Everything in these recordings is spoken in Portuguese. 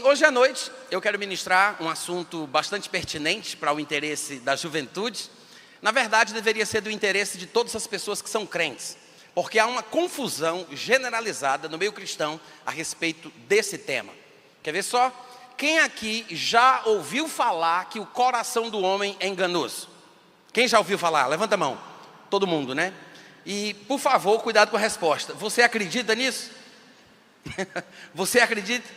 hoje à noite eu quero ministrar um assunto bastante pertinente para o interesse da juventude. Na verdade, deveria ser do interesse de todas as pessoas que são crentes, porque há uma confusão generalizada no meio cristão a respeito desse tema. Quer ver só? Quem aqui já ouviu falar que o coração do homem é enganoso? Quem já ouviu falar? Levanta a mão. Todo mundo, né? E, por favor, cuidado com a resposta. Você acredita nisso? Você acredita?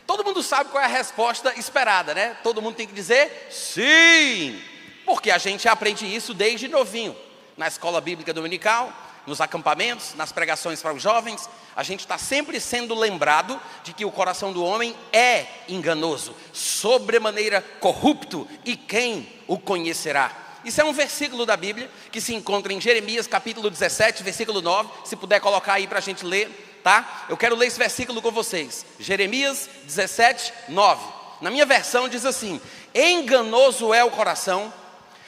Todo mundo sabe qual é a resposta esperada, né? Todo mundo tem que dizer sim, porque a gente aprende isso desde novinho, na escola bíblica dominical, nos acampamentos, nas pregações para os jovens. A gente está sempre sendo lembrado de que o coração do homem é enganoso, sobremaneira corrupto, e quem o conhecerá? Isso é um versículo da Bíblia que se encontra em Jeremias capítulo 17, versículo 9. Se puder colocar aí para a gente ler, tá? Eu quero ler esse versículo com vocês. Jeremias 17, 9. Na minha versão diz assim: enganoso é o coração,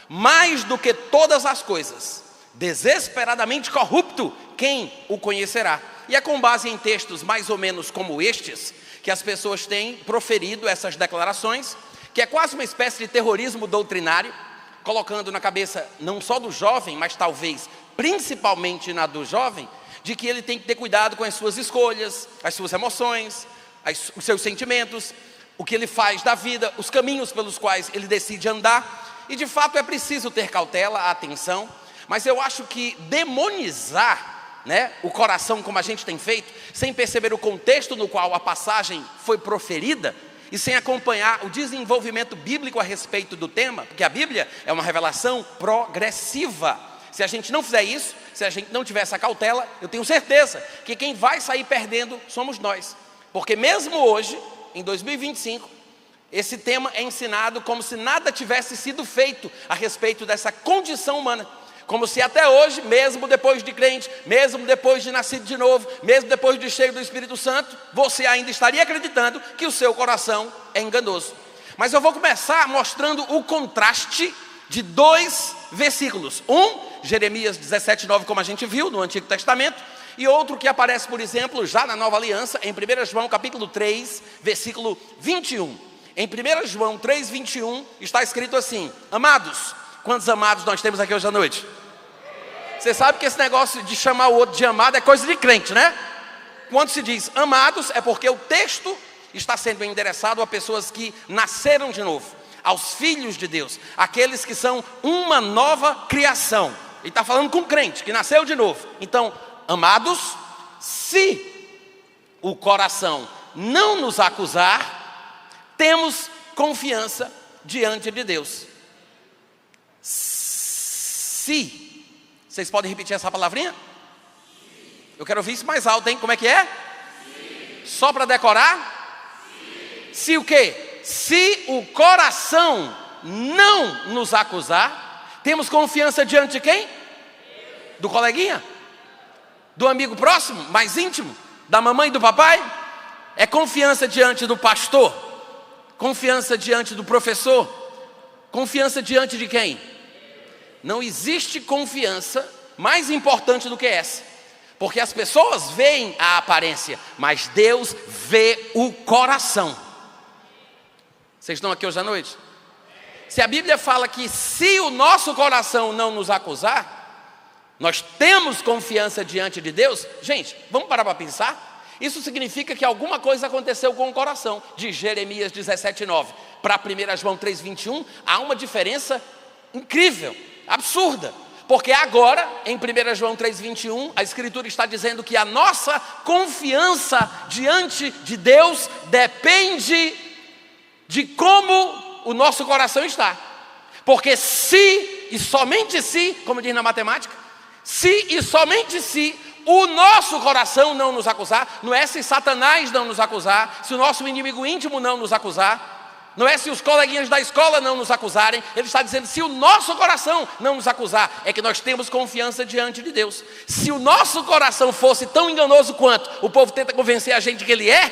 mais do que todas as coisas, desesperadamente corrupto, quem o conhecerá? E é com base em textos mais ou menos como estes que as pessoas têm proferido essas declarações, que é quase uma espécie de terrorismo doutrinário, colocando na cabeça não só do jovem, mas talvez principalmente na do jovem, de que ele tem que ter cuidado com as suas escolhas, as suas emoções, os seus sentimentos, o que ele faz da vida, os caminhos pelos quais ele decide andar. E de fato é preciso ter cautela, atenção, mas eu acho que demonizar, né, o coração como a gente tem feito, sem perceber o contexto no qual a passagem foi proferida, e sem acompanhar o desenvolvimento bíblico a respeito do tema, porque a Bíblia é uma revelação progressiva. Se a gente não fizer isso, se a gente não tiver essa cautela, eu tenho certeza que quem vai sair perdendo somos nós. Porque mesmo hoje, em 2025, esse tema é ensinado como se nada tivesse sido feito a respeito dessa condição humana. Como se até hoje, mesmo depois de crente, mesmo depois de nascido de novo, mesmo depois de cheio do Espírito Santo, você ainda estaria acreditando que o seu coração é enganoso. Mas eu vou começar mostrando o contraste de dois versículos. Um, Jeremias 17, 9, como a gente viu no Antigo Testamento, e outro que aparece, por exemplo, já na Nova Aliança, em 1 João capítulo 3, versículo 21. Em 1 João 3, 21, está escrito assim: amados. Quantos amados nós temos aqui hoje à noite? Você sabe que esse negócio de chamar o outro de amado é coisa de crente, né? Quando se diz amados, é porque o texto está sendo endereçado a pessoas que nasceram de novo, aos filhos de Deus, aqueles que são uma nova criação. Ele está falando com crente que nasceu de novo. Então, amados, se o coração não nos acusar, temos confiança diante de Deus. Se. Vocês podem repetir essa palavrinha? Sim. Eu quero ouvir isso mais alto, hein? Como é que é? Sim. Só para decorar? Sim. Se o quê? Se o coração não nos acusar, temos confiança diante de quem? Do coleguinha? Do amigo próximo, mais íntimo? Da mamãe e do papai? É confiança diante do pastor? Confiança diante do professor? Confiança diante de quem? Não existe confiança mais importante do que essa, porque as pessoas veem a aparência, mas Deus vê o coração. Vocês estão aqui hoje à noite? Se a Bíblia fala que se o nosso coração não nos acusar, nós temos confiança diante de Deus, gente, vamos parar para pensar? Isso significa que alguma coisa aconteceu com o coração. De Jeremias 17, 9 para 1 João 3, 21, há uma diferença incrível, absurda, porque agora, em 1 João 3, 21, a Escritura está dizendo que a nossa confiança diante de Deus depende de como o nosso coração está. Porque se, e somente se, como diz na matemática, se e somente se o nosso coração não nos acusar, não é se Satanás não nos acusar, se o nosso inimigo íntimo não nos acusar, não é se os coleguinhas da escola não nos acusarem, ele está dizendo se o nosso coração não nos acusar, é que nós temos confiança diante de Deus. Se o nosso coração fosse tão enganoso quanto o povo tenta convencer a gente que ele é,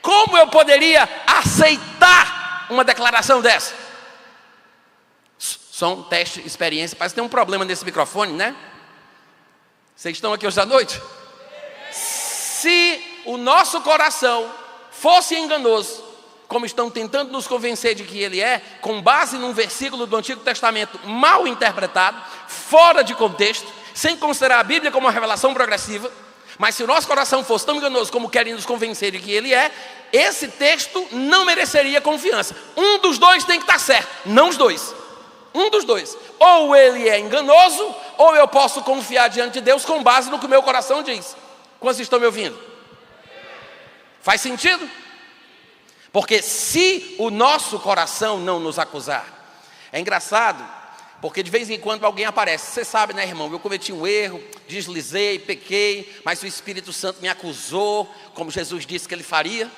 como eu poderia aceitar uma declaração dessa? Som, teste, experiência. Parece que tem um problema nesse microfone, né? Vocês estão aqui hoje à noite? Se o nosso coração fosse enganoso, como estão tentando nos convencer de que ele é, com base num versículo do Antigo Testamento mal interpretado, fora de contexto, sem considerar a Bíblia como uma revelação progressiva. Mas se o nosso coração fosse tão enganoso como querem nos convencer de que ele é, esse texto não mereceria confiança. Um dos dois tem que estar certo, não os dois. Um dos dois. Ou ele é enganoso, ou eu posso confiar diante de Deus com base no que o meu coração diz. Quantos estão me ouvindo? Faz sentido? Porque se o nosso coração não nos acusar, é engraçado, porque de vez em quando alguém aparece. Você sabe, né, irmão? Eu cometi um erro, deslizei, pequei, mas o Espírito Santo me acusou, como Jesus disse que ele faria.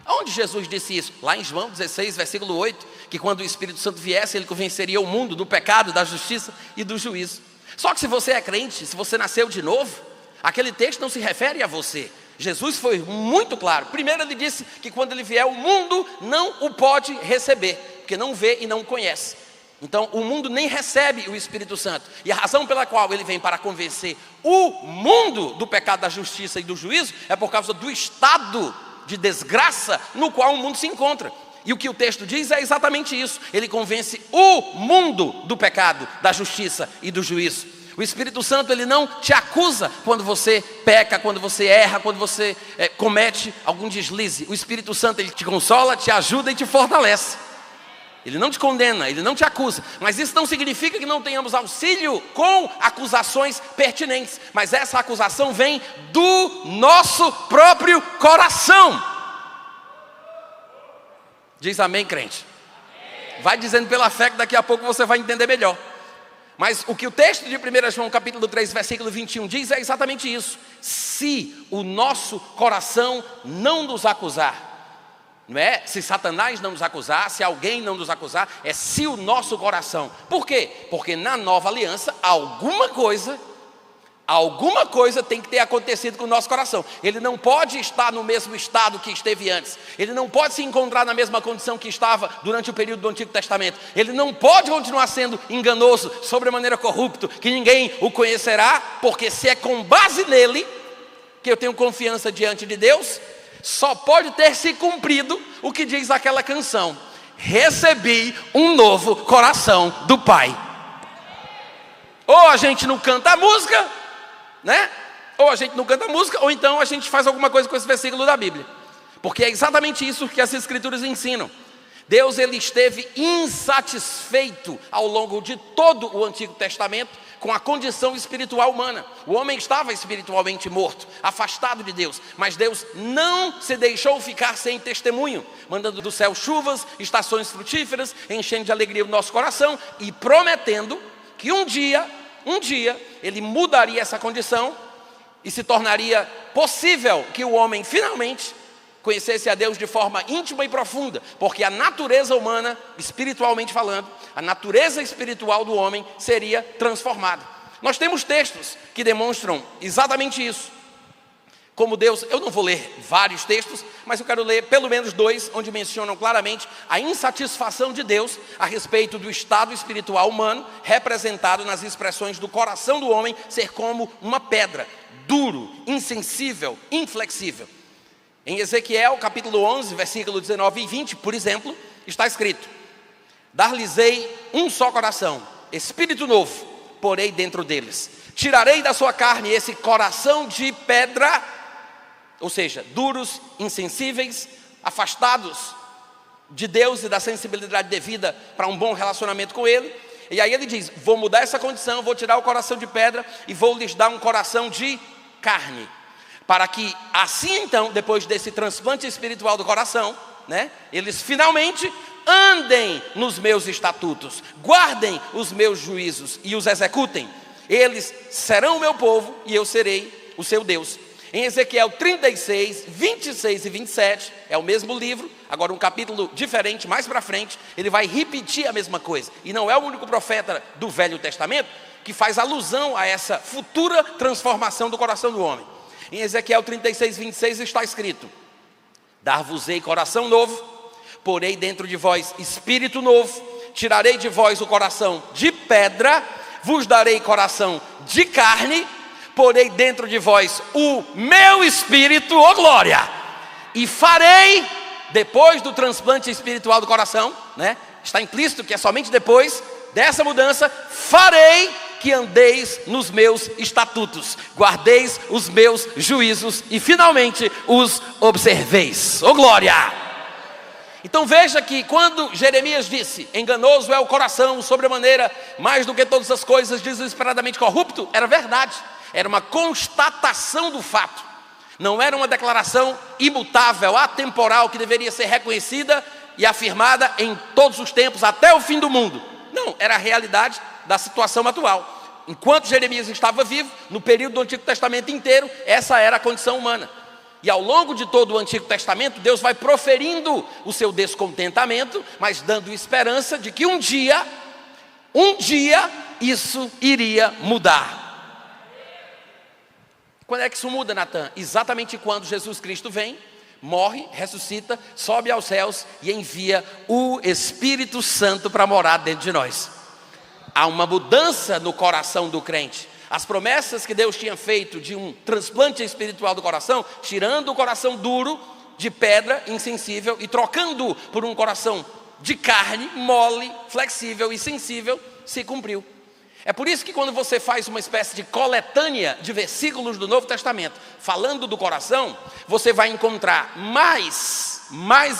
Onde Jesus disse isso? Lá em João 16, versículo 8, que quando o Espírito Santo viesse, ele convenceria o mundo do pecado, da justiça e do juízo. Só que se você é crente, se você nasceu de novo, aquele texto não se refere a você. Jesus foi muito claro. Primeiro ele disse que quando ele vier, o mundo não o pode receber, porque não vê e não conhece. Então o mundo nem recebe o Espírito Santo. E a razão pela qual ele vem para convencer o mundo do pecado, da justiça e do juízo é por causa do estado de desgraça no qual o mundo se encontra. E o que o texto diz é exatamente isso. Ele convence o mundo do pecado, da justiça e do juízo. O Espírito Santo, ele não te acusa quando você peca, quando você erra, quando você comete algum deslize. O Espírito Santo, ele te consola, te ajuda e te fortalece. Ele não te condena, ele não te acusa. Mas isso não significa que não tenhamos auxílio com acusações pertinentes. Mas essa acusação vem do nosso próprio coração. Diz amém, crente. Vai dizendo pela fé que daqui a pouco você vai entender melhor. Mas o que o texto de 1 João capítulo 3, versículo 21 diz é exatamente isso. Se o nosso coração não nos acusar, não é se Satanás não nos acusar, se alguém não nos acusar, é se o nosso coração. Por quê? Porque na nova aliança, alguma coisa tem que ter acontecido com o nosso coração. Ele não pode estar no mesmo estado que esteve antes. Ele não pode se encontrar na mesma condição que estava durante o período do Antigo Testamento. Ele não pode continuar sendo enganoso, sobremaneira corrupto, que ninguém o conhecerá, porque se é com base nele que eu tenho confiança diante de Deus, só pode ter se cumprido o que diz aquela canção: recebi um novo coração do Pai. Ou a gente não canta a música, né? Ou a gente não canta música, ou então a gente faz alguma coisa com esse versículo da Bíblia. Porque é exatamente isso que as Escrituras ensinam. Deus, ele esteve insatisfeito ao longo de todo o Antigo Testamento com a condição espiritual humana. O homem estava espiritualmente morto, afastado de Deus. Mas Deus não se deixou ficar sem testemunho, mandando do céu chuvas, estações frutíferas, enchendo de alegria o nosso coração e prometendo que um dia ele mudaria essa condição e se tornaria possível que o homem finalmente conhecesse a Deus de forma íntima e profunda, porque a natureza humana, espiritualmente falando, a natureza espiritual do homem seria transformada. Nós temos textos que demonstram exatamente isso. Como Deus, eu não vou ler vários textos, mas eu quero ler pelo menos 2, onde mencionam claramente a insatisfação de Deus a respeito do estado espiritual humano, representado nas expressões do coração do homem ser como uma pedra, duro, insensível, inflexível. Em Ezequiel, capítulo 11, versículo 19 e 20, por exemplo, está escrito: dar-lhes-ei um só coração, espírito novo, porei dentro deles. Tirarei da sua carne esse coração de pedra, ou seja, duros, insensíveis, afastados de Deus e da sensibilidade devida para um bom relacionamento com Ele. E aí ele diz: vou mudar essa condição, vou tirar o coração de pedra e vou lhes dar um coração de carne, para que assim então, depois desse transplante espiritual do coração, né, eles finalmente andem nos meus estatutos, guardem os meus juízos e os executem. Eles serão o meu povo e eu serei o seu Deus. Em Ezequiel 36, 26 e 27, é o mesmo livro, agora um capítulo diferente, mais para frente, ele vai repetir a mesma coisa. E não é o único profeta do Velho Testamento que faz alusão a essa futura transformação do coração do homem. Em Ezequiel 36, 26 está escrito: dar-vos-ei coração novo, porei dentro de vós espírito novo, tirarei de vós o coração de pedra, vos darei coração de carne, porei dentro de vós o meu espírito, ó glória, e farei depois do transplante espiritual do coração, né? Está implícito que é somente depois dessa mudança, farei que andeis nos meus estatutos, guardeis os meus juízos e finalmente os observeis. Ô glória! Então veja que quando Jeremias disse, enganoso é o coração sobremaneira, mais do que todas as coisas desesperadamente corrupto, era verdade, era uma constatação do fato, não era uma declaração imutável, atemporal, que deveria ser reconhecida e afirmada em todos os tempos, até o fim do mundo. Não, era a realidade da situação atual. Enquanto Jeremias estava vivo, no período do Antigo Testamento inteiro, essa era a condição humana. E ao longo de todo o Antigo Testamento, Deus vai proferindo o seu descontentamento, mas dando esperança de que um dia, isso iria mudar. Quando é que isso muda, Natan? Exatamente quando Jesus Cristo vem, morre, ressuscita, sobe aos céus e envia o Espírito Santo para morar dentro de nós. Há uma mudança no coração do crente. As promessas que Deus tinha feito de um transplante espiritual do coração, tirando o coração duro, de pedra, insensível, e trocando por um coração de carne, mole, flexível e sensível, se cumpriu. É por isso que quando você faz uma espécie de coletânea de versículos do Novo Testamento, falando do coração, você vai encontrar mais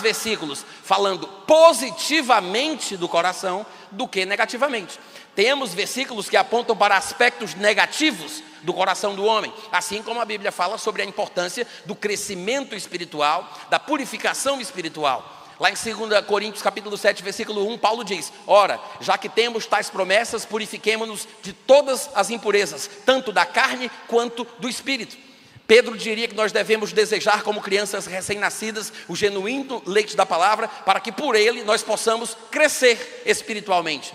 versículos falando positivamente do coração do que negativamente. Temos versículos que apontam para aspectos negativos do coração do homem, assim como a Bíblia fala sobre a importância do crescimento espiritual, da purificação espiritual. Lá em 2 Coríntios capítulo 7, versículo 1, Paulo diz, ora, já que temos tais promessas, purifiquemo-nos de todas as impurezas, tanto da carne quanto do espírito. Pedro diria que nós devemos desejar como crianças recém-nascidas o genuíno leite da palavra, para que por ele nós possamos crescer espiritualmente.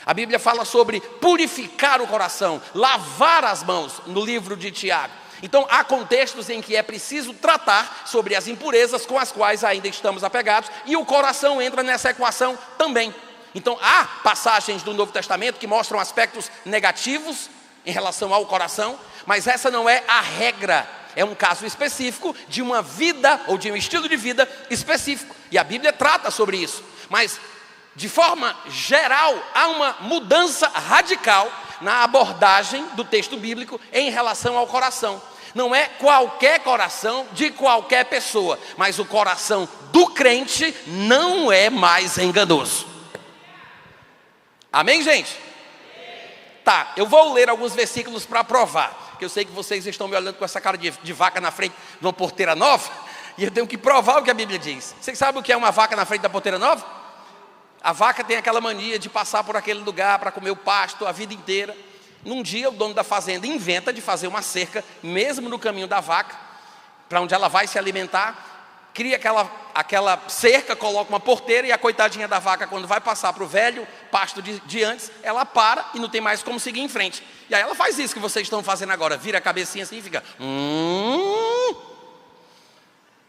A Bíblia fala sobre purificar o coração, lavar as mãos, no livro de Tiago. Então há contextos em que é preciso tratar sobre as impurezas com as quais ainda estamos apegados, e o coração entra nessa equação também. Então há passagens do Novo Testamento que mostram aspectos negativos em relação ao coração, mas essa não é a regra, é um caso específico de uma vida ou de um estilo de vida específico, e a Bíblia trata sobre isso, mas de forma geral, há uma mudança radical na abordagem do texto bíblico em relação ao coração. Não é qualquer coração de qualquer pessoa, mas o coração do crente não é mais enganoso. Amém, gente? Tá, eu vou ler alguns versículos para provar, porque eu sei que vocês estão me olhando com essa cara de vaca na frente de uma porteira nova, e eu tenho que provar o que a Bíblia diz. Vocês sabem o que é uma vaca na frente da porteira nova? A vaca tem aquela mania de passar por aquele lugar para comer o pasto a vida inteira. Num dia o dono da fazenda inventa de fazer uma cerca, mesmo no caminho da vaca, para onde ela vai se alimentar, cria aquela cerca, coloca uma porteira, e a coitadinha da vaca, quando vai passar para o velho pasto de antes, ela para e não tem mais como seguir em frente. E aí ela faz isso que vocês estão fazendo agora, vira a cabecinha assim e fica...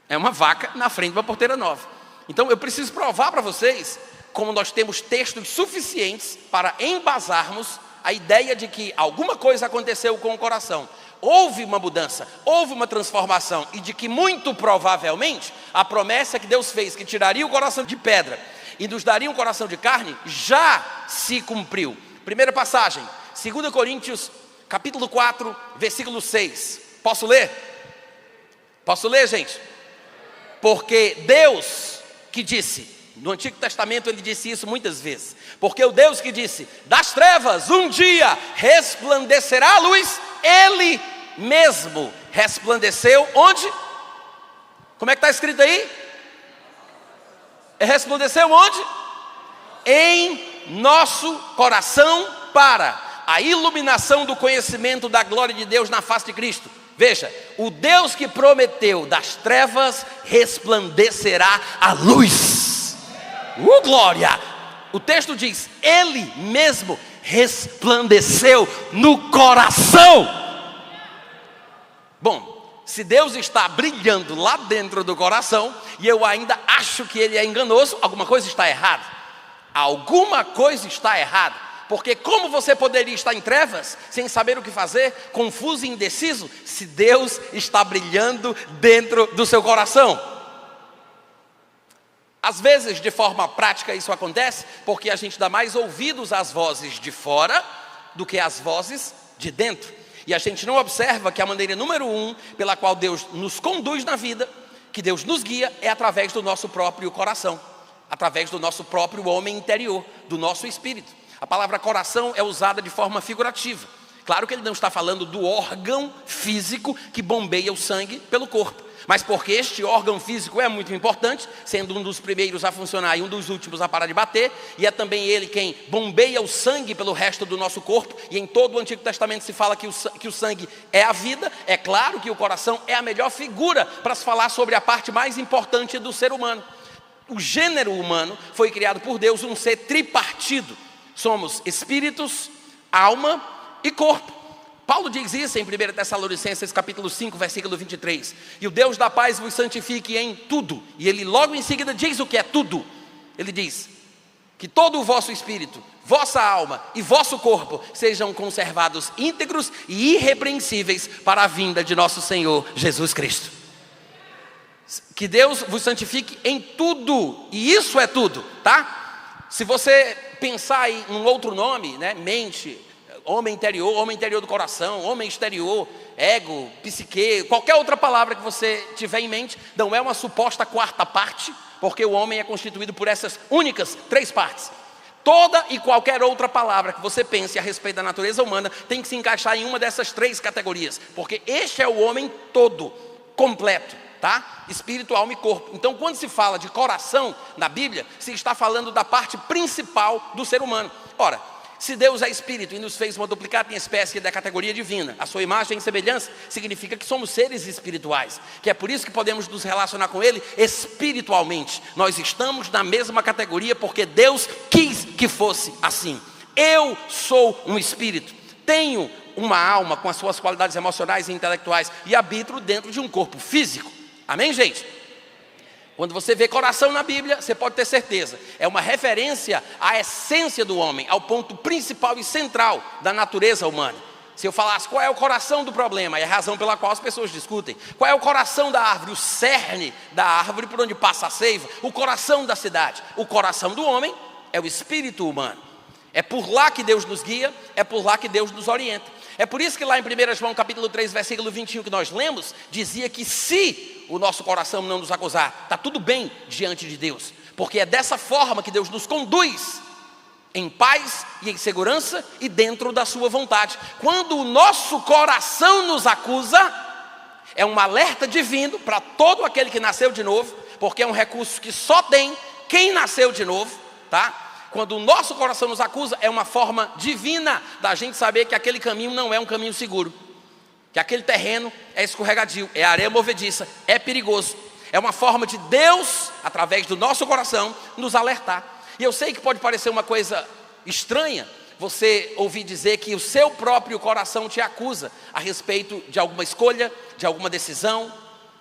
É uma vaca na frente de uma porteira nova. Então eu preciso provar para vocês como nós temos textos suficientes para embasarmos a ideia de que alguma coisa aconteceu com o coração. Houve uma mudança, houve uma transformação, e de que muito provavelmente a promessa que Deus fez, que tiraria o coração de pedra e nos daria um coração de carne, já se cumpriu. Primeira passagem, 2 Coríntios capítulo 4, versículo 6. Posso ler? Posso ler, gente? Porque Deus que disse... No Antigo Testamento ele disse isso muitas vezes. Porque o Deus que disse, das trevas um dia resplandecerá a luz, Ele mesmo resplandeceu onde? Como é que está escrito aí? Resplandeceu onde? Em nosso coração, para a iluminação do conhecimento da glória de Deus na face de Cristo. Veja, o Deus que prometeu das trevas resplandecerá a luz. Glória! O texto diz, Ele mesmo resplandeceu no coração. Bom, se Deus está brilhando lá dentro do coração, e eu ainda acho que Ele é enganoso, alguma coisa está errada. Alguma coisa está errada. Porque como você poderia estar em trevas, sem saber o que fazer, confuso e indeciso, se Deus está brilhando dentro do seu coração? Às vezes, de forma prática, isso acontece porque a gente dá mais ouvidos às vozes de fora do que às vozes de dentro. E a gente não observa que a maneira número 1 pela qual Deus nos conduz na vida, que Deus nos guia, é através do nosso próprio coração, através do nosso próprio homem interior, do nosso espírito. A palavra coração é usada de forma figurativa. Claro que ele não está falando do órgão físico que bombeia o sangue pelo corpo. Mas porque este órgão físico é muito importante, sendo um dos primeiros a funcionar e um dos últimos a parar de bater, e é também ele quem bombeia o sangue pelo resto do nosso corpo, e em todo o Antigo Testamento se fala que o sangue é a vida. É claro que o coração é a melhor figura para se falar sobre a parte mais importante do ser humano. O gênero humano foi criado por Deus um ser tripartido. Somos espíritos, alma e corpo. Paulo diz isso em 1 Tessalonicenses capítulo 5, versículo 23. E o Deus da paz vos santifique em tudo. E ele logo em seguida diz o que é tudo. Ele diz que todo o vosso espírito, vossa alma e vosso corpo sejam conservados íntegros e irrepreensíveis para a vinda de nosso Senhor Jesus Cristo. Que Deus vos santifique em tudo. E isso é tudo, tá? Se você pensar em um outro nome, né? Mente, homem interior do coração, homem exterior, ego, psique, qualquer outra palavra que você tiver em mente, não é uma suposta quarta parte, porque o homem é constituído por essas únicas 3 partes. Toda e qualquer outra palavra que você pense a respeito da natureza humana tem que se encaixar em uma dessas 3 categorias, porque este é o homem todo, completo, tá? Espírito, alma e corpo. Então, quando se fala de coração na Bíblia, se está falando da parte principal do ser humano. Ora, se Deus é espírito e nos fez uma duplicata em espécie da categoria divina, a sua imagem e semelhança, significa que somos seres espirituais, que é por isso que podemos nos relacionar com Ele espiritualmente. Nós estamos na mesma categoria porque Deus quis que fosse assim. Eu sou um espírito, tenho uma alma com as suas qualidades emocionais e intelectuais e habito dentro de um corpo físico. Amém, gente? Quando você vê coração na Bíblia, você pode ter certeza, é uma referência à essência do homem, ao ponto principal e central da natureza humana. Se eu falasse qual é o coração do problema, é a razão pela qual as pessoas discutem. Qual é o coração da árvore, o cerne da árvore por onde passa a seiva, o coração da cidade. O coração do homem é o espírito humano. É por lá que Deus nos guia, é por lá que Deus nos orienta. É por isso que lá em 1 João capítulo 3, versículo 21 que nós lemos, dizia que se o nosso coração não nos acusar, está tudo bem diante de Deus. Porque é dessa forma que Deus nos conduz em paz e em segurança e dentro da sua vontade. Quando o nosso coração nos acusa, é um alerta divino para todo aquele que nasceu de novo, porque é um recurso que só tem quem nasceu de novo, tá? Quando o nosso coração nos acusa, é uma forma divina da gente saber que aquele caminho não é um caminho seguro, que aquele terreno é escorregadio, é areia movediça, é perigoso. É uma forma de Deus, através do nosso coração, nos alertar. E eu sei que pode parecer uma coisa estranha você ouvir dizer que o seu próprio coração te acusa a respeito de alguma escolha, de alguma decisão,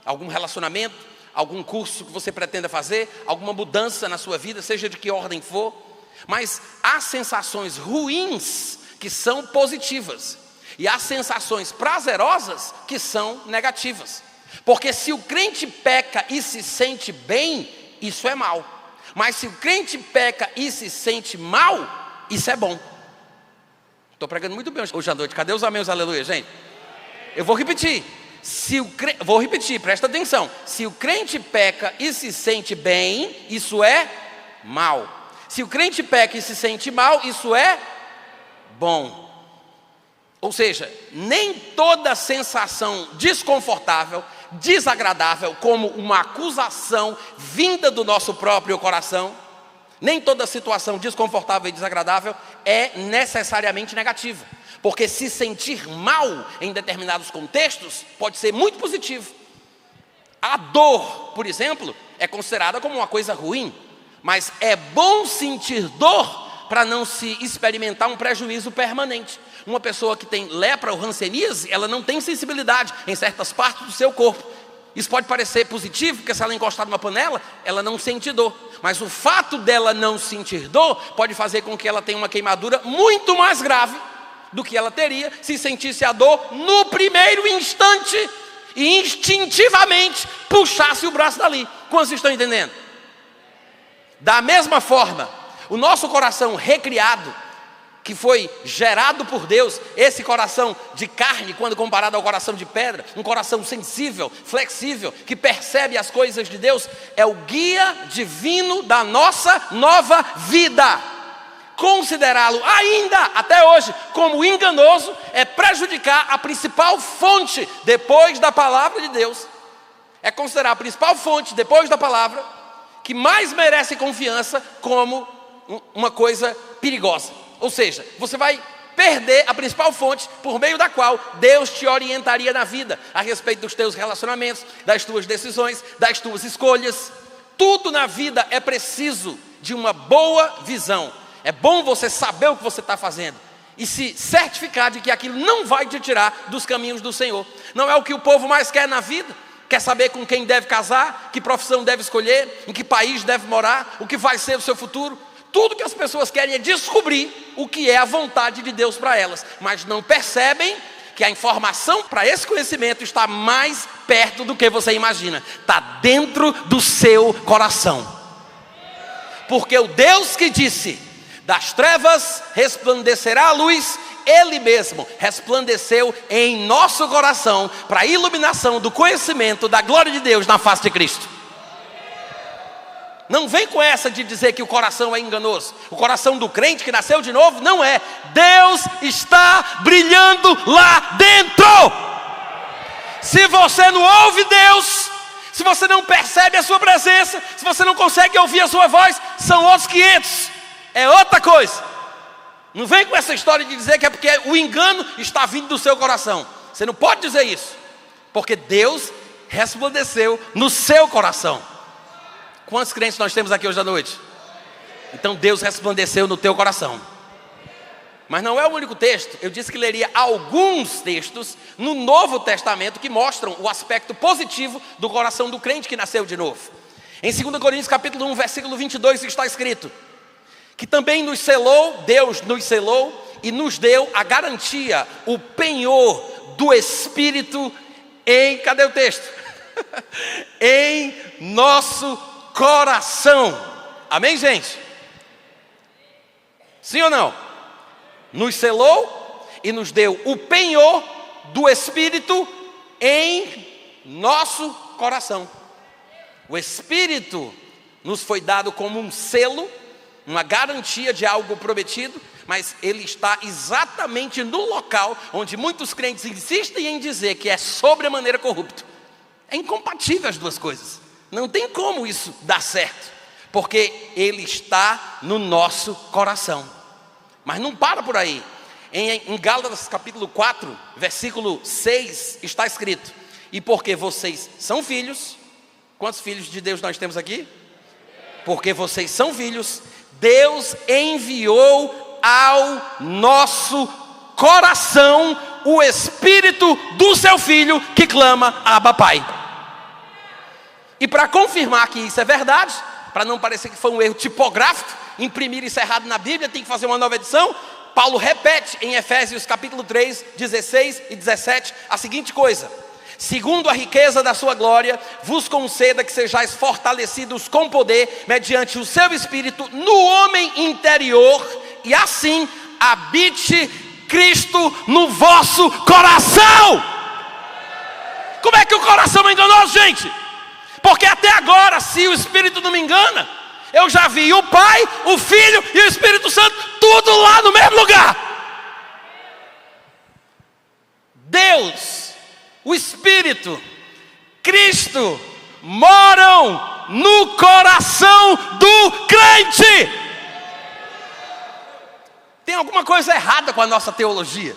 algum relacionamento, algum curso que você pretenda fazer, alguma mudança na sua vida, seja de que ordem for. Mas há sensações ruins que são positivas e há sensações prazerosas que são negativas. Porque se o crente peca e se sente bem, isso é mal. Mas se o crente peca e se sente mal, isso é bom. Estou pregando muito bem hoje à noite. Cadê os amém, os aleluia, gente? Eu vou repetir. Vou repetir, presta atenção. Se o crente peca e se sente bem, isso é mal. Se o crente peca e se sente mal, isso é bom. Ou seja, nem toda sensação desconfortável, desagradável, como uma acusação vinda do nosso próprio coração, nem toda situação desconfortável e desagradável é necessariamente negativa. Porque se sentir mal em determinados contextos pode ser muito positivo. A dor, por exemplo, é considerada como uma coisa ruim. Mas é bom sentir dor para não se experimentar um prejuízo permanente. Uma pessoa que tem lepra ou hanseníase, ela não tem sensibilidade em certas partes do seu corpo. Isso pode parecer positivo, porque se ela encostar numa panela, ela não sente dor. Mas o fato dela não sentir dor pode fazer com que ela tenha uma queimadura muito mais grave do que ela teria se sentisse a dor no primeiro instante e instintivamente puxasse o braço dali. Quantos estão entendendo? Da mesma forma, o nosso coração recriado, que foi gerado por Deus, esse coração de carne, quando comparado ao coração de pedra, um coração sensível, flexível, que percebe as coisas de Deus, é o guia divino da nossa nova vida. Considerá-lo ainda, até hoje, como enganoso, é prejudicar a principal fonte, depois da palavra de Deus. É considerar a principal fonte, depois da palavra, que mais merece confiança, como uma coisa perigosa. Ou seja, você vai perder a principal fonte por meio da qual Deus te orientaria na vida, a respeito dos teus relacionamentos, das tuas decisões, das tuas escolhas. Tudo na vida é preciso de uma boa visão. É bom você saber o que você está fazendo e se certificar de que aquilo não vai te tirar dos caminhos do Senhor. Não é o que o povo mais quer na vida. Quer saber com quem deve casar, que profissão deve escolher, em que país deve morar, o que vai ser o seu futuro. Tudo que as pessoas querem é descobrir o que é a vontade de Deus para elas, mas não percebem que a informação para esse conhecimento está mais perto do que você imagina. Está dentro do seu coração. Porque o Deus que disse, das trevas resplandecerá a luz, Ele mesmo resplandeceu em nosso coração para a iluminação do conhecimento da glória de Deus na face de Cristo. Não vem com essa de dizer que o coração é enganoso. O coração do crente que nasceu de novo não é. Deus está brilhando lá dentro. Se você não ouve Deus, se você não percebe a sua presença, se você não consegue ouvir a sua voz, são outros 500. É outra coisa. Não vem com essa história de dizer que é porque o engano está vindo do seu coração. Você não pode dizer isso, porque Deus resplandeceu no seu coração. Quantos crentes nós temos aqui hoje à noite? Então Deus resplandeceu no teu coração. Mas não é o único texto. Eu disse que leria alguns textos no Novo Testamento que mostram o aspecto positivo do coração do crente que nasceu de novo. Em 2 Coríntios capítulo 1, versículo 22 está escrito que também nos selou, Deus nos selou e nos deu a garantia, o penhor do Espírito em, cadê o texto? Em nosso coração. Amém, gente? Sim ou não? Nos selou e nos deu o penhor do Espírito em nosso coração. O Espírito nos foi dado como um selo, uma garantia de algo prometido, mas ele está exatamente no local onde muitos crentes insistem em dizer que é sobremaneira corrupto. É incompatível as duas coisas. Não tem como isso dar certo, porque ele está no nosso coração. Mas não para por aí. Em Gálatas capítulo 4, versículo 6, está escrito: e porque vocês são filhos, quantos filhos de Deus nós temos aqui? Porque vocês são filhos, Deus enviou ao nosso coração o Espírito do seu Filho que clama: Abba, Pai. E para confirmar que isso é verdade, para não parecer que foi um erro tipográfico, imprimir isso errado na Bíblia, tem que fazer uma nova edição, Paulo repete em Efésios capítulo 3, 16 e 17 a seguinte coisa: segundo a riqueza da sua glória, vos conceda que sejais fortalecidos com poder, mediante o seu Espírito, no homem interior, e assim habite Cristo no vosso coração. Como é que o coração é enganoso, gente? Porque até agora, se o Espírito não me engana, eu já vi o Pai, o Filho e o Espírito Santo, tudo lá no mesmo lugar. Deus, o Espírito, Cristo, moram no coração do crente. Tem alguma coisa errada com a nossa teologia.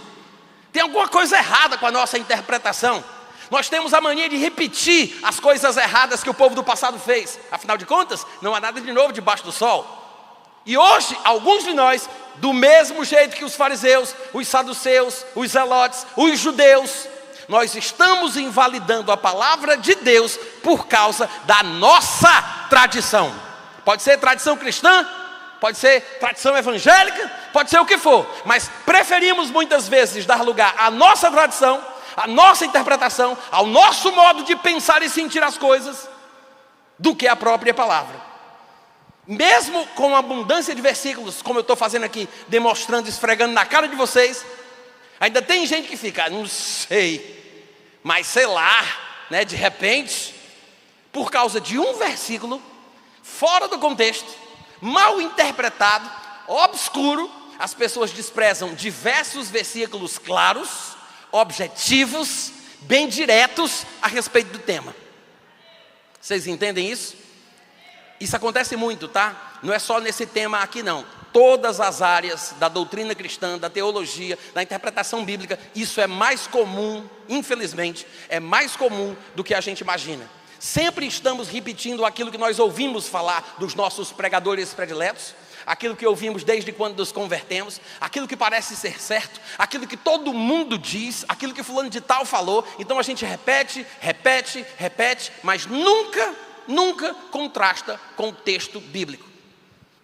Tem alguma coisa errada com a nossa interpretação. Nós temos a mania de repetir as coisas erradas que o povo do passado fez. Afinal de contas, não há nada de novo debaixo do sol. E hoje, alguns de nós, do mesmo jeito que os fariseus, os saduceus, os zelotes, os judeus, nós estamos invalidando a palavra de Deus por causa da nossa tradição. Pode ser tradição cristã, pode ser tradição evangélica, pode ser o que for, mas preferimos muitas vezes dar lugar à nossa tradição, à nossa interpretação, ao nosso modo de pensar e sentir as coisas, do que a própria palavra. mesmo com abundância de versículos, como eu estou fazendo aqui, demonstrando, esfregando na cara de vocês, ainda tem gente que fica, não sei, mas sei lá, né, de repente, por causa de um versículo, fora do contexto, mal interpretado, obscuro, as pessoas desprezam diversos versículos claros, objetivos, bem diretos a respeito do tema. Vocês entendem isso? Isso acontece muito, tá? Não é só nesse tema aqui não. Todas as áreas da doutrina cristã, da teologia, da interpretação bíblica, isso é mais comum, infelizmente, é mais comum do que a gente imagina. Sempre estamos repetindo aquilo que nós ouvimos falar dos nossos pregadores prediletos, aquilo que ouvimos desde quando nos convertemos, aquilo que parece ser certo, aquilo que todo mundo diz, aquilo que fulano de tal falou. Então a gente repete, mas nunca contrasta com o texto bíblico.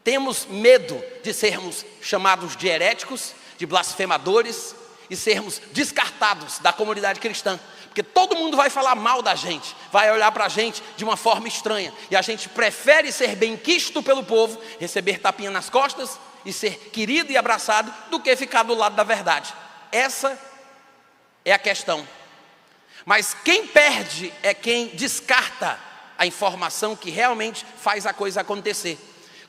Temos medo de sermos chamados de heréticos, de blasfemadores e sermos descartados da comunidade cristã. Porque todo mundo vai falar mal da gente, vai olhar para a gente de uma forma estranha. E a gente prefere ser benquisto pelo povo, receber tapinha nas costas e ser querido e abraçado, do que ficar do lado da verdade. Essa é a questão. Mas quem perde é quem descarta a informação que realmente faz a coisa acontecer.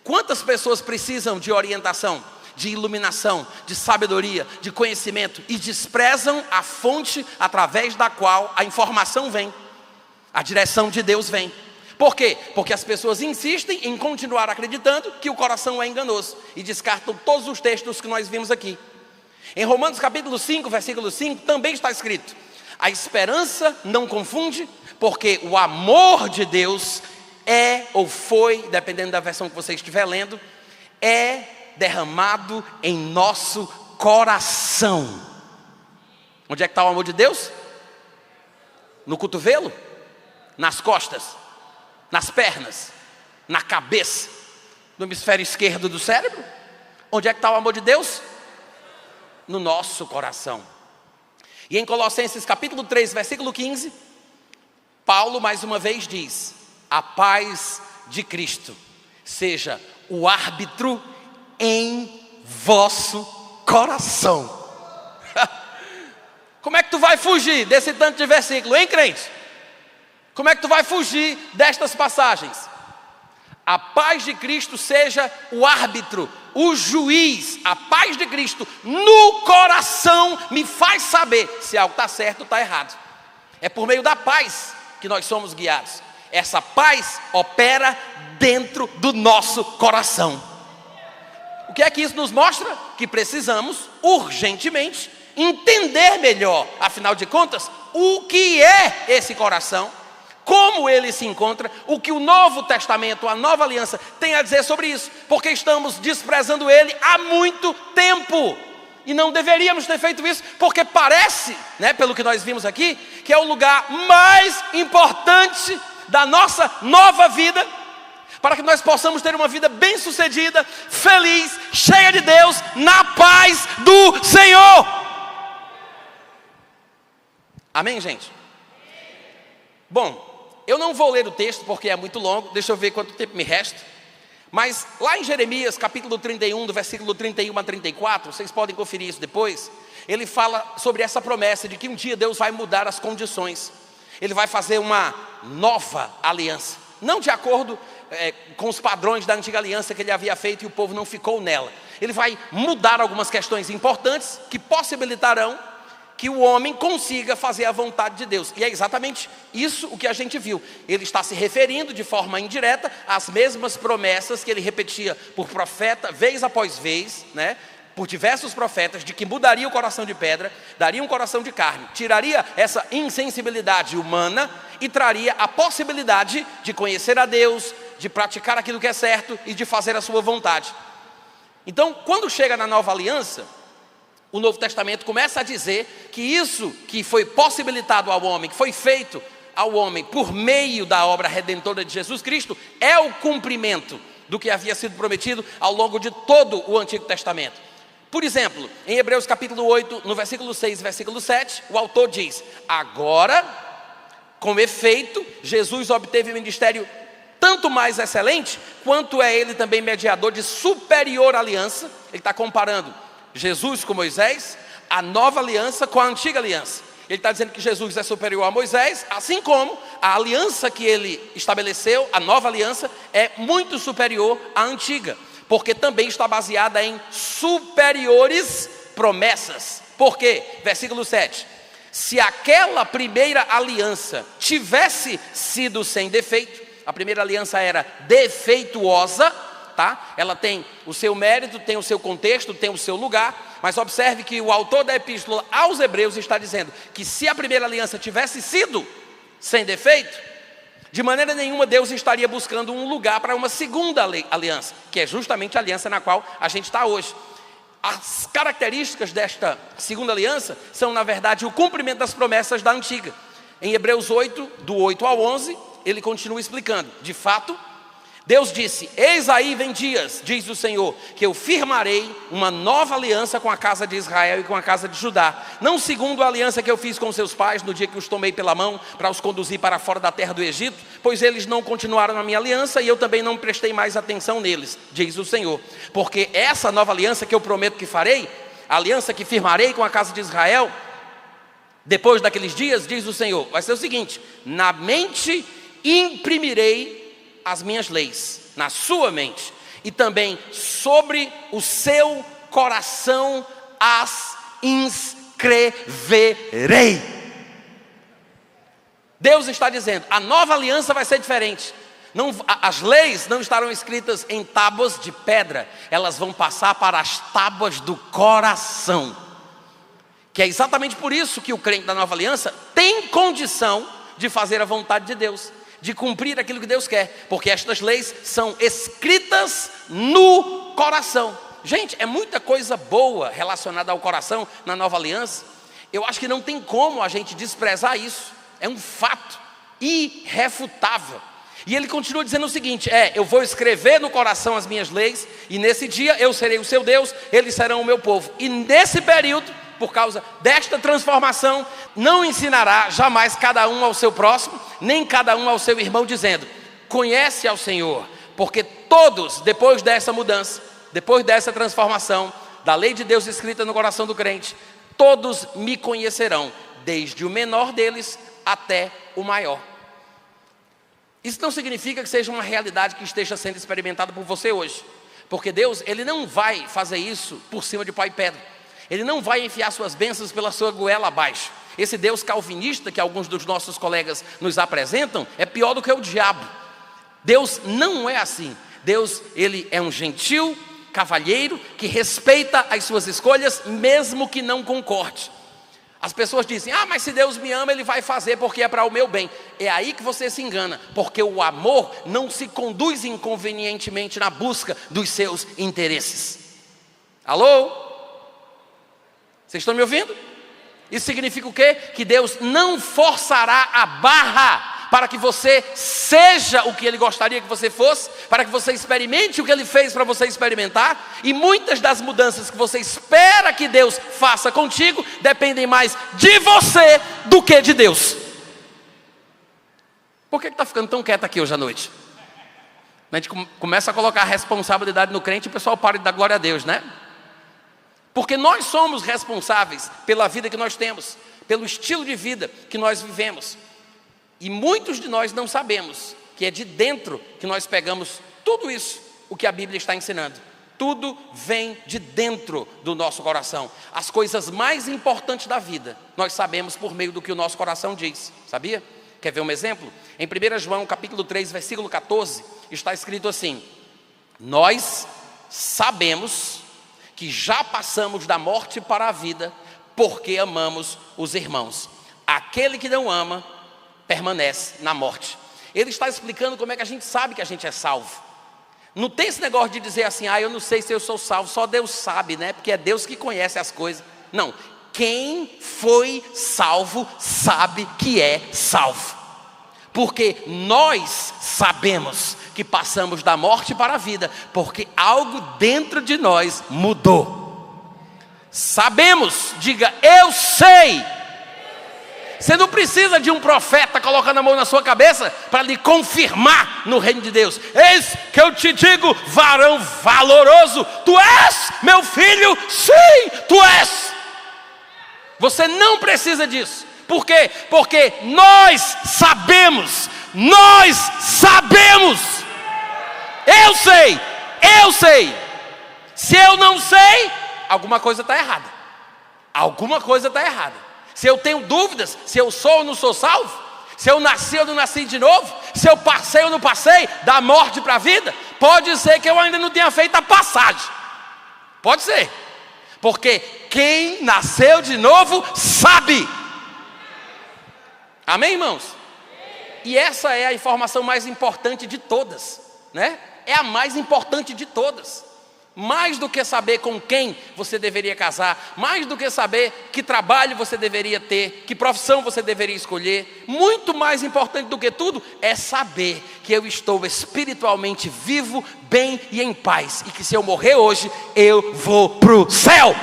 Quantas pessoas precisam de orientação, de iluminação, de sabedoria, de conhecimento e desprezam a fonte através da qual a informação vem, a direção de Deus vem. Por quê? Porque as pessoas insistem em continuar acreditando que o coração é enganoso e descartam todos os textos que nós vimos aqui. Em Romanos capítulo 5, versículo 5, também está escrito: a esperança não confunde, porque o amor de Deus é ou foi, dependendo da versão que você estiver lendo, é derramado em nosso coração. Onde é que está o amor de Deus? No cotovelo? Nas costas? Nas pernas? Na cabeça? No hemisfério esquerdo do cérebro? Onde é que está o amor de Deus? No nosso coração. E em Colossenses capítulo 3, versículo 15, Paulo mais uma vez diz: a paz de Cristo seja o árbitro em vosso coração. Como é que tu vai fugir desse tanto de versículo, hein, crente? Como é que tu vai fugir destas passagens? A paz de Cristo seja o árbitro, o juiz. A paz de Cristo no coração me faz saber se algo está certo ou está errado. É por meio da paz que nós somos guiados. Essa paz opera dentro do nosso coração. O que é que isso nos mostra? Que precisamos urgentemente entender melhor, afinal de contas, o que é esse coração, como ele se encontra, o que o Novo Testamento, a Nova Aliança tem a dizer sobre isso, porque estamos desprezando ele há muito tempo. E não deveríamos ter feito isso, porque parece, né, pelo que nós vimos aqui, que é o lugar mais importante da nossa nova vida, para que nós possamos ter uma vida bem-sucedida, feliz, cheia de Deus, na paz do Senhor. Amém, gente? Bom, eu não vou ler o texto porque é muito longo, deixa eu ver quanto tempo me resta. Mas lá em Jeremias, capítulo 31, do versículo 31 a 34, vocês podem conferir isso depois, ele fala sobre essa promessa de que um dia Deus vai mudar as condições. Ele vai fazer uma nova aliança, não de acordo com os padrões da antiga aliança que ele havia feito e o povo não ficou nela. Ele vai mudar algumas questões importantes que possibilitarão que o homem consiga fazer a vontade de Deus. E é exatamente isso o que a gente viu. Ele está se referindo de forma indireta às mesmas promessas que ele repetia por profeta, vez após vez, né? Por diversos profetas, de que mudaria o coração de pedra, daria um coração de carne, tiraria essa insensibilidade humana e traria a possibilidade de conhecer a Deus, de praticar aquilo que é certo e de fazer a sua vontade. Então, quando chega na nova aliança, o Novo Testamento começa a dizer que isso que foi possibilitado ao homem, que foi feito ao homem por meio da obra redentora de Jesus Cristo, é o cumprimento do que havia sido prometido ao longo de todo o Antigo Testamento. Por exemplo, em Hebreus capítulo 8, no versículo 6 e versículo 7, o autor diz: agora, com efeito, Jesus obteve o ministério tanto mais excelente, quanto é ele também mediador de superior aliança. Ele está comparando Jesus com Moisés, a nova aliança com a antiga aliança. Ele está dizendo que Jesus é superior a Moisés, assim como a aliança que ele estabeleceu, a nova aliança, é muito superior à antiga, porque também está baseada em superiores promessas. Por quê? Versículo 7. Se aquela primeira aliança tivesse sido sem defeito, a primeira aliança era defeituosa, tá? Ela tem o seu mérito, tem o seu contexto, tem o seu lugar, mas observe que o autor da epístola aos Hebreus está dizendo que se a primeira aliança tivesse sido sem defeito, de maneira nenhuma Deus estaria buscando um lugar para uma segunda aliança, que é justamente a aliança na qual a gente está hoje. As características desta segunda aliança são, na verdade, o cumprimento das promessas da antiga. Em Hebreus 8, do 8 ao 11, ele continua explicando. De fato, Deus disse: eis aí vem dias, diz o Senhor, que eu firmarei uma nova aliança com a casa de Israel e com a casa de Judá, não segundo a aliança que eu fiz com seus pais no dia que os tomei pela mão para os conduzir para fora da terra do Egito, pois eles não continuaram na minha aliança e eu também não prestei mais atenção neles, diz o Senhor. Porque essa nova aliança que eu prometo que farei, a aliança que firmarei com a casa de Israel, depois daqueles dias, diz o Senhor, vai ser o seguinte: na mente imprimirei as minhas leis, na sua mente, e também sobre o seu coração as inscreverei. Deus está dizendo, a nova aliança vai ser diferente. Não, as leis não estarão escritas em tábuas de pedra, elas vão passar para as tábuas do coração. Que é exatamente por isso que o crente da nova aliança tem condição de fazer a vontade de Deus, de cumprir aquilo que Deus quer, porque estas leis são escritas no coração. Gente, é muita coisa boa relacionada ao coração na nova aliança. Eu acho que não tem como a gente desprezar isso. É um fato irrefutável. E ele continua dizendo o seguinte: eu vou escrever no coração as minhas leis, e nesse dia eu serei o seu Deus, eles serão o meu povo. E nesse período, por causa desta transformação, não ensinará jamais cada um ao seu próximo, nem cada um ao seu irmão, dizendo: conhece ao Senhor, porque todos, depois dessa mudança, depois dessa transformação, da lei de Deus escrita no coração do crente, todos me conhecerão, desde o menor deles até o maior. Isso não significa que seja uma realidade que esteja sendo experimentada por você hoje, porque Deus, Ele não vai fazer isso por cima de pau e pedra. Ele não vai enfiar suas bênçãos pela sua goela abaixo. Esse Deus calvinista que alguns dos nossos colegas nos apresentam é pior do que o diabo. Deus não é assim. Deus, Ele é um gentil cavalheiro que respeita as suas escolhas, mesmo que não concorde. As pessoas dizem: mas se Deus me ama, Ele vai fazer porque é para o meu bem. É aí que você se engana, porque o amor não se conduz inconvenientemente na busca dos seus interesses. Alô? Vocês estão me ouvindo? Isso significa o quê? Que Deus não forçará a barra para que você seja o que Ele gostaria que você fosse, para que você experimente o que Ele fez para você experimentar. E muitas das mudanças que você espera que Deus faça contigo dependem mais de você do que de Deus. Por que está ficando tão quieto aqui hoje à noite? A gente começa a colocar a responsabilidade no crente e o pessoal para de dar glória a Deus, né? Porque nós somos responsáveis pela vida que nós temos, pelo estilo de vida que nós vivemos. E muitos de nós não sabemos que é de dentro que nós pegamos tudo isso, o que a Bíblia está ensinando. Tudo vem de dentro do nosso coração. As coisas mais importantes da vida, nós sabemos por meio do que o nosso coração diz. Sabia? Quer ver um exemplo? Em 1 João capítulo 3, versículo 14, está escrito assim: nós sabemos que já passamos da morte para a vida, porque amamos os irmãos. Aquele que não ama, permanece na morte. Ele está explicando como é que a gente sabe que a gente é salvo. Não tem esse negócio de dizer assim: eu não sei se eu sou salvo, só Deus sabe, né? Porque é Deus que conhece as coisas. Não, quem foi salvo sabe que é salvo. Porque nós sabemos que passamos da morte para a vida, porque algo dentro de nós mudou. Sabemos, diga eu sei. Você não precisa de um profeta colocando a mão na sua cabeça para lhe confirmar no reino de Deus. Eis que eu te digo, varão valoroso, tu és meu filho, sim, tu és. Você não precisa disso. Por quê? Porque nós sabemos. Eu sei. Se eu não sei, alguma coisa está errada. Se eu tenho dúvidas, se eu sou ou não sou salvo, se eu nasci ou não nasci de novo, se eu passei ou não passei da morte para a vida, pode ser que eu ainda não tenha feito a passagem. Pode ser. Porque quem nasceu de novo sabe. Amém, irmãos? E essa é a informação mais importante de todas, né? É a mais importante de todas. Mais do que saber com quem você deveria casar, mais do que saber que trabalho você deveria ter, que profissão você deveria escolher, muito mais importante do que tudo é saber que eu estou espiritualmente vivo, bem e em paz, e que se eu morrer hoje, eu vou para o céu.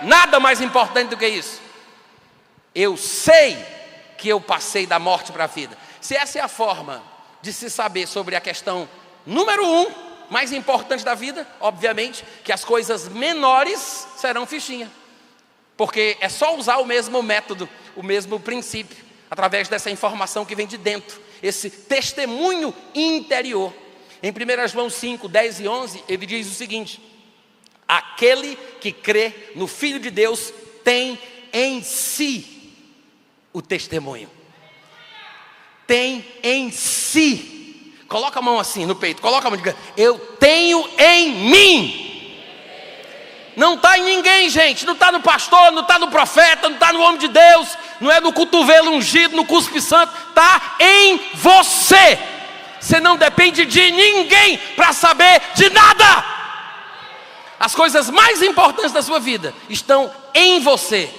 Nada mais importante do que isso. Eu sei que eu passei da morte para a vida. Se essa é a forma de se saber sobre a questão número 1, mais importante da vida, obviamente, que as coisas menores serão fichinha. Porque é só usar o mesmo método, o mesmo princípio, através dessa informação que vem de dentro, esse testemunho interior. Em 1 João 5, 10 e 11, ele diz o seguinte: aquele que crê no Filho de Deus tem em si o testemunho. Tem em si. Coloca a mão assim no peito, coloca a mão, diga: eu tenho em mim. Não está em ninguém, gente. Não está no pastor, não está no profeta, não está no homem de Deus, não é no cotovelo ungido, no cuspe santo. Está em você. Você não depende de ninguém para saber de nada. As coisas mais importantes da sua vida estão em você.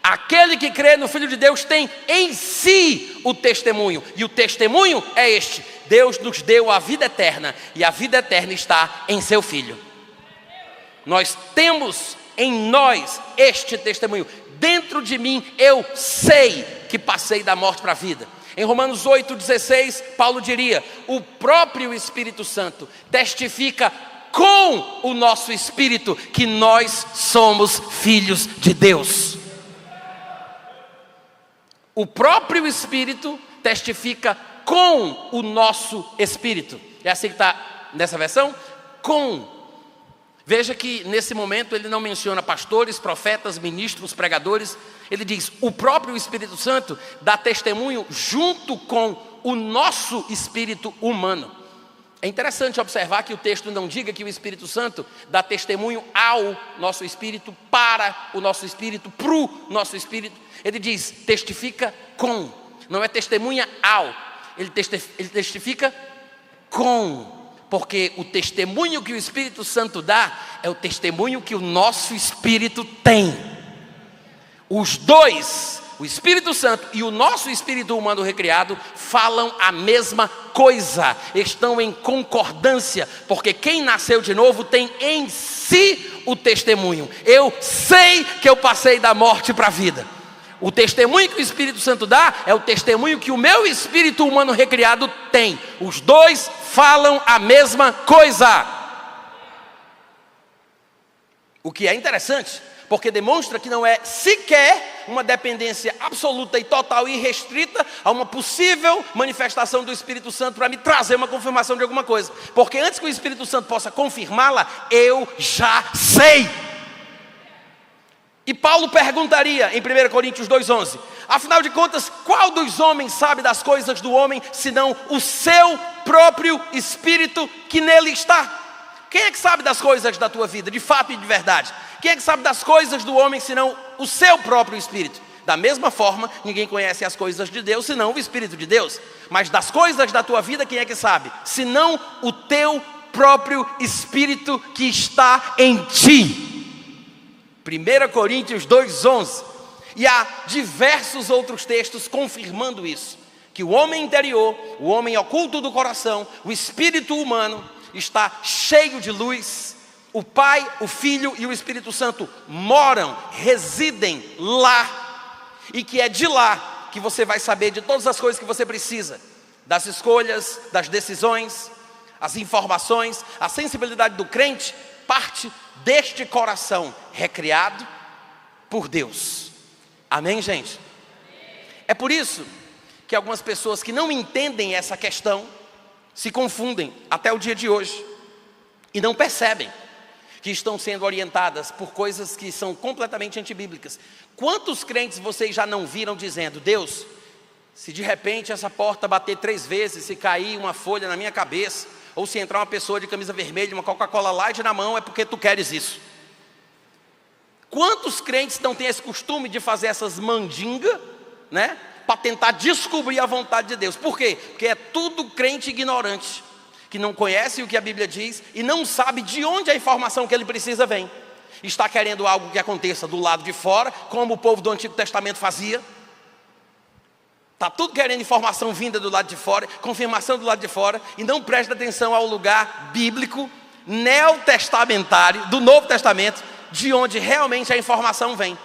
Aquele que crê no Filho de Deus tem em si o testemunho. E o testemunho é este: Deus nos deu a vida eterna, e a vida eterna está em seu Filho. Nós temos em nós este testemunho. Dentro de mim eu sei que passei da morte para a vida. Em Romanos 8,16, Paulo diria: o próprio Espírito Santo testifica com o nosso espírito que nós somos filhos de Deus. O próprio Espírito testifica com o nosso espírito. É assim que está nessa versão? Com. Veja que nesse momento ele não menciona pastores, profetas, ministros, pregadores. Ele diz: o próprio Espírito Santo dá testemunho junto com o nosso espírito humano. É interessante observar que o texto não diga que o Espírito Santo dá testemunho ao nosso espírito, para o nosso espírito, para o nosso espírito. Ele diz: testifica com, não é testemunha ao, ele testifica com, porque o testemunho que o Espírito Santo dá é o testemunho que o nosso espírito tem. Os dois, o Espírito Santo e o nosso espírito humano recriado, falam a mesma coisa, estão em concordância, porque quem nasceu de novo tem em si o testemunho. Eu sei que eu passei da morte para a vida. O testemunho que o Espírito Santo dá é o testemunho que o meu espírito humano recriado tem. Os dois falam a mesma coisa. O que é interessante, porque demonstra que não é sequer uma dependência absoluta e total e restrita a uma possível manifestação do Espírito Santo para me trazer uma confirmação de alguma coisa. Porque antes que o Espírito Santo possa confirmá-la, eu já sei. E Paulo perguntaria em 1 Coríntios 2,11: afinal de contas, qual dos homens sabe das coisas do homem, senão o seu próprio espírito que nele está? Quem é que sabe das coisas da tua vida, de fato e de verdade? Quem é que sabe das coisas do homem, senão o seu próprio espírito? Da mesma forma, ninguém conhece as coisas de Deus, senão o Espírito de Deus. Mas das coisas da tua vida, quem é que sabe? Senão o teu próprio espírito que está em ti. 1 Coríntios 2,11. E há diversos outros textos confirmando isso, que o homem interior, o homem oculto do coração, o espírito humano está cheio de luz. O Pai, o Filho e o Espírito Santo moram, residem lá. e que é de lá que você vai saber de todas as coisas que você precisa, das escolhas, das decisões, as informações. A sensibilidade do crente parte deste coração recriado por Deus. Amém, gente? É por isso que algumas pessoas que não entendem essa questão se confundem até o dia de hoje e não percebem que estão sendo orientadas por coisas que são completamente antibíblicas. Quantos crentes vocês já não viram dizendo: Deus, se de repente essa porta bater 3 vezes, se cair uma folha na minha cabeça, ou se entrar uma pessoa de camisa vermelha, uma Coca-Cola Light na mão, é porque tu queres isso? Quantos crentes não têm esse costume de fazer essas mandingas, né, para tentar descobrir a vontade de Deus? Por quê? Porque é tudo crente ignorante, que não conhece o que a Bíblia diz e não sabe de onde a informação que ele precisa vem. Está querendo algo que aconteça do lado de fora, como o povo do Antigo Testamento fazia. Está tudo querendo informação vinda do lado de fora, confirmação do lado de fora, e não presta atenção ao lugar bíblico, neotestamentário, do Novo Testamento, de onde realmente a informação vem.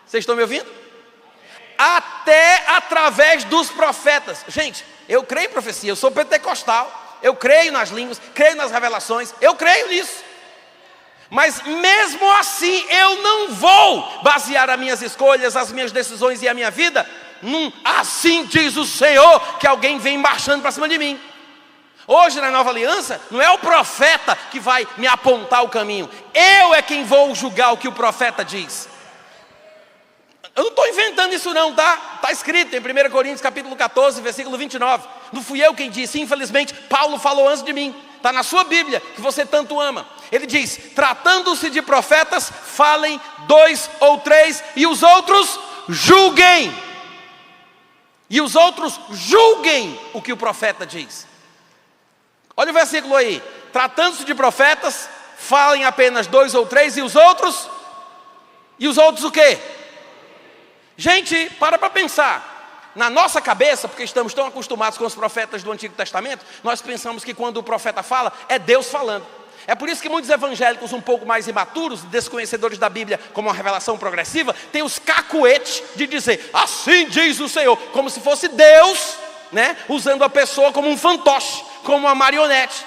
Vocês estão me ouvindo? Até através dos profetas. Gente, eu creio em profecia, eu sou pentecostal, eu creio nas línguas, creio nas revelações, eu creio nisso. Mas mesmo assim eu não vou basear as minhas escolhas, as minhas decisões e a minha vida assim diz o Senhor, que alguém vem marchando para cima de mim. Hoje na nova aliança, não é o profeta que vai me apontar o caminho, eu é quem vou julgar o que o profeta diz. Eu não estou inventando isso não, tá? Está escrito em 1 Coríntios capítulo 14, versículo 29. Não fui eu quem disse, infelizmente Paulo falou antes de mim. Está na sua Bíblia, que você tanto ama. Ele diz: tratando-se de profetas, falem 2 ou 3, e os outros julguem. E os outros julguem o que o profeta diz. Olha o versículo aí. Tratando-se de profetas, falem apenas 2 ou 3, e os outros? E os outros o quê? Gente, para pensar. Na nossa cabeça, porque estamos tão acostumados com os profetas do Antigo Testamento, nós pensamos que quando o profeta fala, é Deus falando. É por isso que muitos evangélicos um pouco mais imaturos, desconhecedores da Bíblia como uma revelação progressiva, têm os cacuetes de dizer, assim diz o Senhor, como se fosse Deus, né, usando a pessoa como um fantoche, como uma marionete.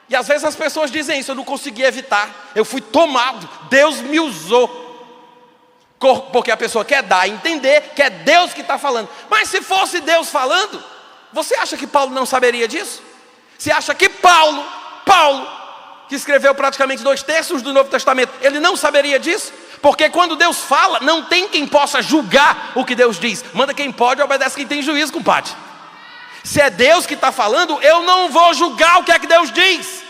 E às vezes as pessoas dizem isso: eu não consegui evitar, eu fui tomado, Deus me usou. Porque a pessoa quer dar a entender que é Deus que está falando. Mas se fosse Deus falando, você acha que Paulo não saberia disso? Você acha que Paulo, que escreveu praticamente 2/3 do Novo Testamento, ele não saberia disso? Porque quando Deus fala, não tem quem possa julgar o que Deus diz. Manda quem pode, obedece quem tem juízo, compadre. Se é Deus que está falando, eu não vou julgar o que é que Deus diz.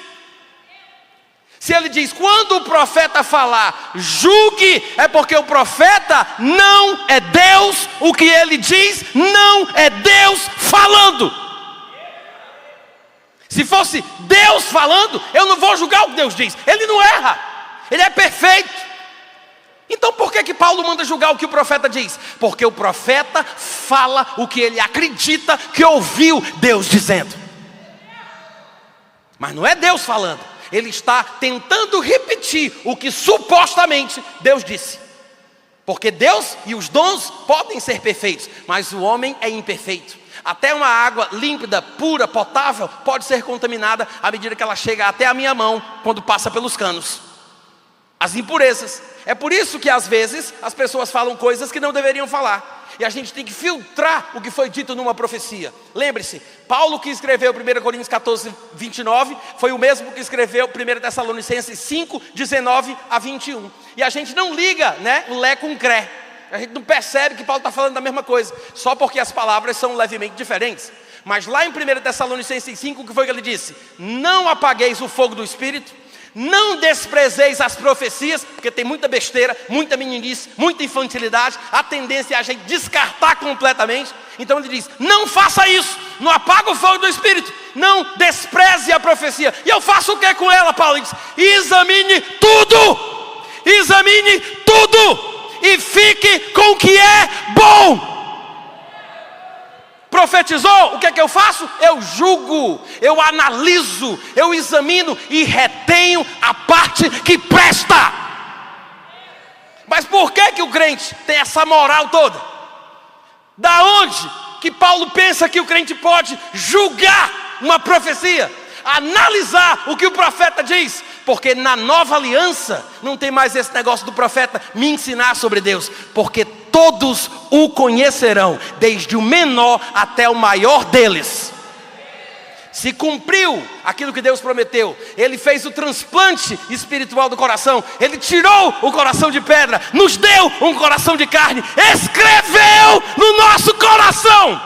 Se ele diz, quando o profeta falar, julgue, é porque o profeta não é Deus, o que ele diz não é Deus falando. Se fosse Deus falando, eu não vou julgar o que Deus diz. Ele não erra, ele é perfeito. Então por que Paulo manda julgar o que o profeta diz? Porque o profeta fala o que ele acredita que ouviu Deus dizendo. Mas não é Deus falando. Ele está tentando repetir o que supostamente Deus disse. Porque Deus e os dons podem ser perfeitos, mas o homem é imperfeito. Até uma água límpida, pura, potável, pode ser contaminada à medida que ela chega até a minha mão, quando passa pelos canos. As impurezas. É por isso que às vezes as pessoas falam coisas que não deveriam falar. E a gente tem que filtrar o que foi dito numa profecia. Lembre-se, Paulo que escreveu 1 Coríntios 14, 29, foi o mesmo que escreveu 1 Tessalonicenses 5, 19 a 21. E a gente não liga, né, o lé com o cré. A gente não percebe que Paulo está falando da mesma coisa, só porque as palavras são levemente diferentes. Mas lá em 1 Tessalonicenses 5, o que foi que ele disse? Não apagueis o fogo do Espírito. Não desprezeis as profecias, porque tem muita besteira, muita meninice, muita infantilidade. A tendência é a gente descartar completamente. Então ele diz, não faça isso, não apaga o fogo do Espírito, não despreze a profecia. E eu faço o que com ela, Paulo? Ele diz, examine tudo e fique com o que é bom. Profetizou, o que é que eu faço? Eu julgo, eu analiso, eu examino e retenho a parte que presta. Mas por que o crente tem essa moral toda? Da onde que Paulo pensa que o crente pode julgar uma profecia? Analisar o que o profeta diz. Porque na nova aliança não tem mais esse negócio do profeta me ensinar sobre Deus. Porque todos o conhecerão, desde o menor até o maior deles. Se cumpriu aquilo que Deus prometeu. Ele fez o transplante espiritual do coração. Ele tirou o coração de pedra, nos deu um coração de carne, escreveu no nosso coração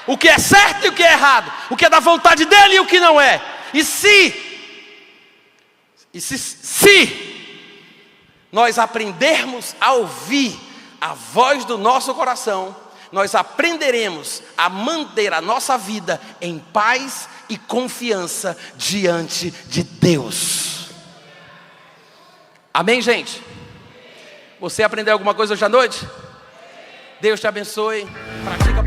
o que é certo e o que é errado, o que é da vontade dele e o que não é. E se nós aprendermos a ouvir a voz do nosso coração, nós aprenderemos a manter a nossa vida em paz e confiança diante de Deus. Amém, gente? Você aprendeu alguma coisa hoje à noite? Deus te abençoe. Pratica